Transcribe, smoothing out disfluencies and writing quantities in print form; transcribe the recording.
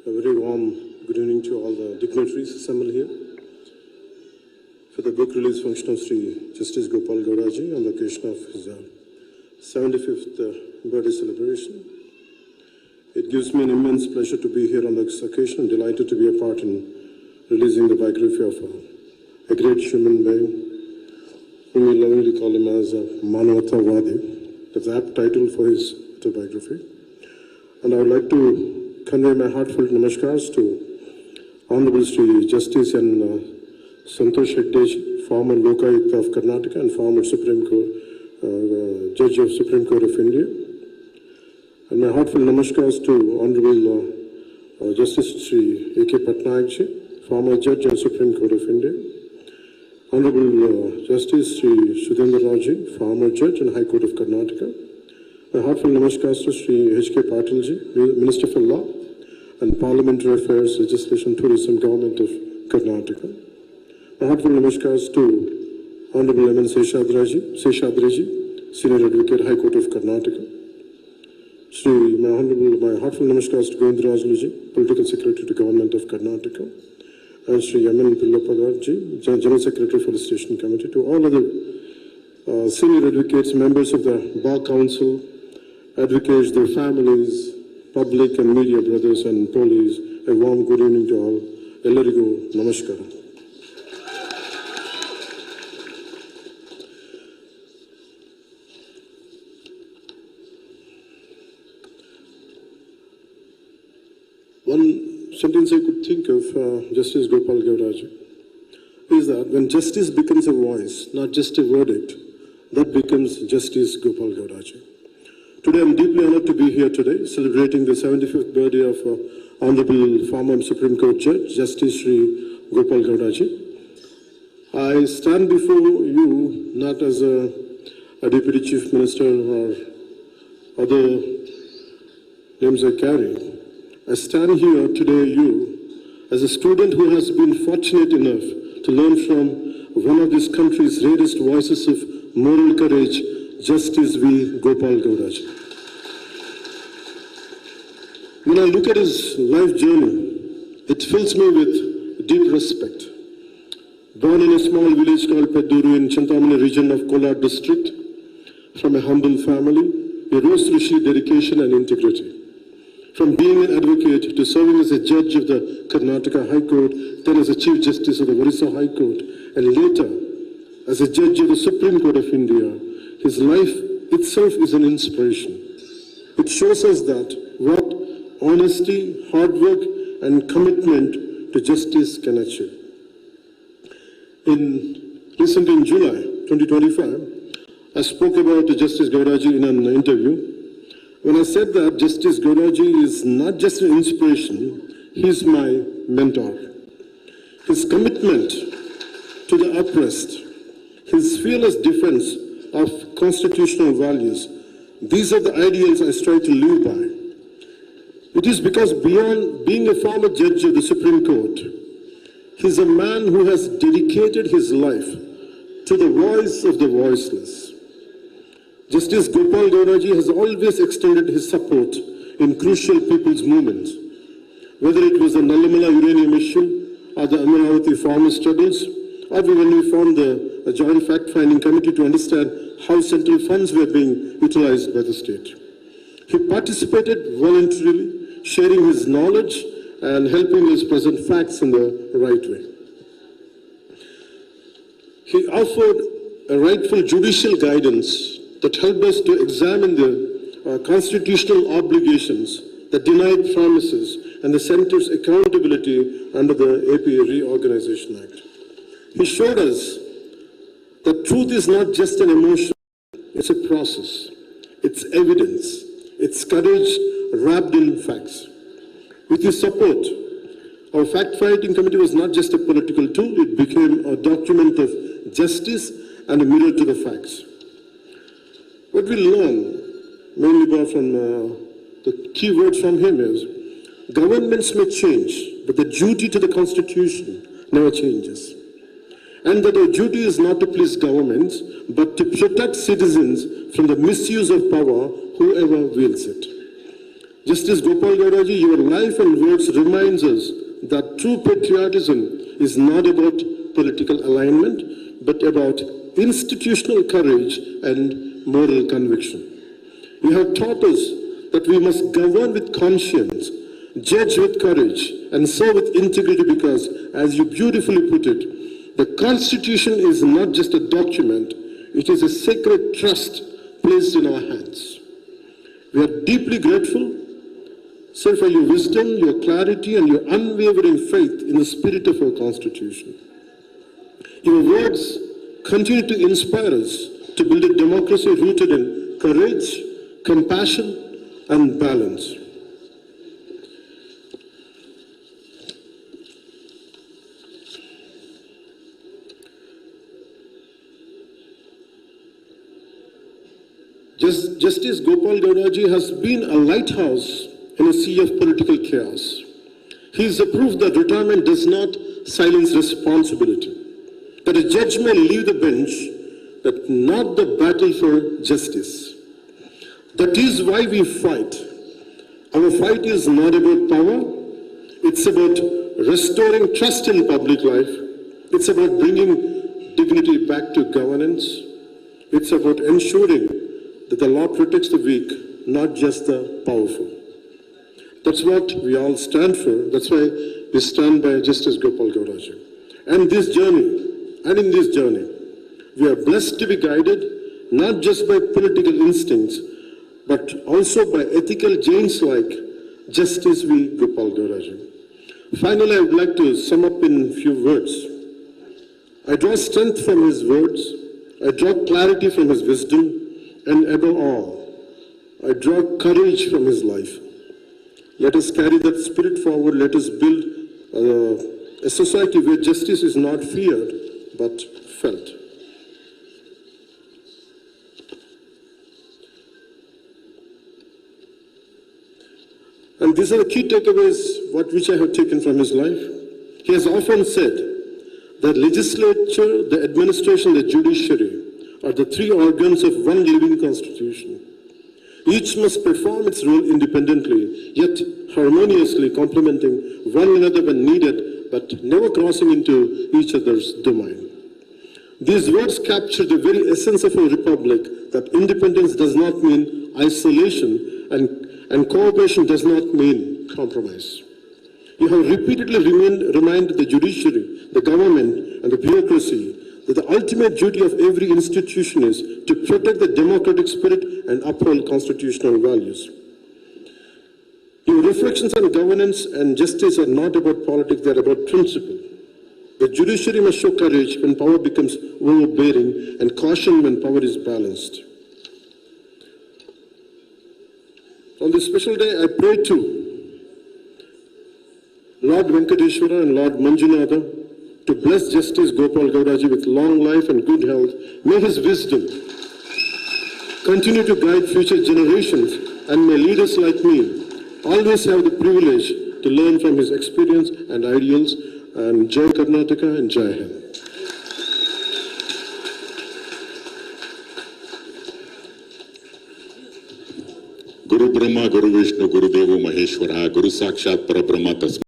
A very warm good evening to all the dignitaries assembled here for the book release function of Sri Justice Gopal Gauraji on the occasion of his 75th birthday celebration. It gives me an immense pleasure to be here on this occasion and delighted to be a part in releasing the biography of a great human being whom we lovingly call him as Manavata-Vadi. That's the apt title for his autobiography. And I would like to convey my heartfelt namaskars to Honorable Sri Justice and Santosh Hegde, former Lokayukta of Karnataka and former Supreme Court, Judge of Supreme Court of India. And my heartfelt namaskars to Honorable Justice Sri A.K. Patnaik, former Judge of Supreme Court of India. Honorable Justice Sri Sudhindra Raji, former Judge and High Court of Karnataka. My heartfelt namaskars to Sri H.K. Patilji, Minister for Law and Parliamentary Affairs, Legislation, Tourism, Government of Karnataka. My heartfelt namaskars to Honorable M.N. Seshadreji, Senior Advocate, High Court of Karnataka. My heartfelt namaskars to Govindarajuluji, Political Secretary to Government of Karnataka. And Sri M.N. Pillapadarji, General Secretary for the Station Committee. To all other senior advocates, members of the Bar Council, advocates, their families, public and media brothers and police, a warm good evening to all. Ellarigu namaskara. One sentence I could think of Justice Gopal Gauraji is that when justice becomes a voice, not just a verdict, that becomes Justice Gopal Gauraji. Today, I'm deeply honored to be here today, celebrating the 75th birthday of Honorable former Supreme Court Judge, Justice Sri Gopal Gauraji. I stand before you not as a Deputy Chief Minister or other names I carry. I stand here today, as a student who has been fortunate enough to learn from one of this country's rarest voices of moral courage, Justice V. Gopal Gauraji. When I look at his life journey, it fills me with deep respect. Born in a small village called Pedduru in Chintamani region of Kolar district, from a humble family, he rose through sheer dedication and integrity. From being an advocate to serving as a judge of the Karnataka High Court, then as a Chief Justice of the Orissa High Court, and later as a judge of the Supreme Court of India, his life itself is an inspiration. It shows us that what honesty, hard work, and commitment to justice can achieve. Recently in July 2025, I spoke about Justice Gauraji in an interview. When I said that Justice Gauraji is not just an inspiration, he is my mentor. His commitment to the oppressed, his fearless defense of constitutional values, these are the ideals I strive to live by. It is because beyond being a former judge of the Supreme Court, he is a man who has dedicated his life to the voice of the voiceless. Justice Gopal Gauraji has always extended his support in crucial people's movements, whether it was the Nallamala uranium issue or the Amaravati farmer struggles, or when we formed the Joint Fact-Finding Committee to understand how central funds were being utilized by the state. He participated voluntarily, sharing his knowledge and helping us present facts in the right way. He offered a rightful judicial guidance that helped us to examine the constitutional obligations that denied promises and the center's accountability under the APA Reorganization Act. He showed us that truth is not just an emotion, it's a process, it's evidence, it's courage wrapped in facts. With his support, our fact-finding committee was not just a political tool, it became a document of justice and a mirror to the facts. What we learn, mainly from the key words from him is, governments may change, but the duty to the Constitution never changes. And that our duty is not to please governments, but to protect citizens from the misuse of power, whoever wields it. Justice Gopal Gauraji, your life and words reminds us that true patriotism is not about political alignment, but about institutional courage and moral conviction. You have taught us that we must govern with conscience, judge with courage, and serve with integrity because, as you beautifully put it, the Constitution is not just a document, it is a sacred trust placed in our hands. We are deeply grateful, sir, for your wisdom, your clarity, and your unwavering faith in the spirit of our Constitution. Your words continue to inspire us to build a democracy rooted in courage, compassion, and balance. Justice Gopal Gauraji has been a lighthouse in a sea of political chaos. He is the proof that retirement does not silence responsibility, that a judge may leave the bench, but not the battle for justice. That is why we fight. Our fight is not about power, it's about restoring trust in public life, it's about bringing dignity back to governance, it's about ensuring that the law protects the weak, not just the powerful. That's what we all stand for. That's why we stand by Justice Gopal Gauraji. And in this journey, we are blessed to be guided not just by political instincts, but also by ethical giants like Justice V. Gopal Gauraji. Finally, I would like to sum up in a few words. I draw strength from his words, I draw clarity from his wisdom, and above all, I draw courage from his life. Let us carry that spirit forward. Let us build a society where justice is not feared, but felt. And these are the key takeaways which I have taken from his life. He has often said that legislature, the administration, the judiciary are the three organs of one living constitution. Each must perform its role independently, yet harmoniously complementing one another when needed, but never crossing into each other's domain. These words capture the very essence of our republic, that independence does not mean isolation and cooperation does not mean compromise. You have repeatedly reminded the judiciary, the government, and the bureaucracy that the ultimate duty of every institution is to protect the democratic spirit and uphold constitutional values. Your reflections on governance and justice are not about politics, they are about principle. The judiciary must show courage when power becomes overbearing and caution when power is balanced. On this special day, I pray to Lord Venkateshwara and Lord Manjunatha to bless Justice Gopal Gauraji with long life and good health. May his wisdom continue to guide future generations and may leaders like me always have the privilege to learn from his experience and ideals. And Jai Karnataka and Jai Hind. Guru Brahma, Guru Vishnu, Guru Devo Maheshwara, Guru Sakshat Parabrahma Tasma.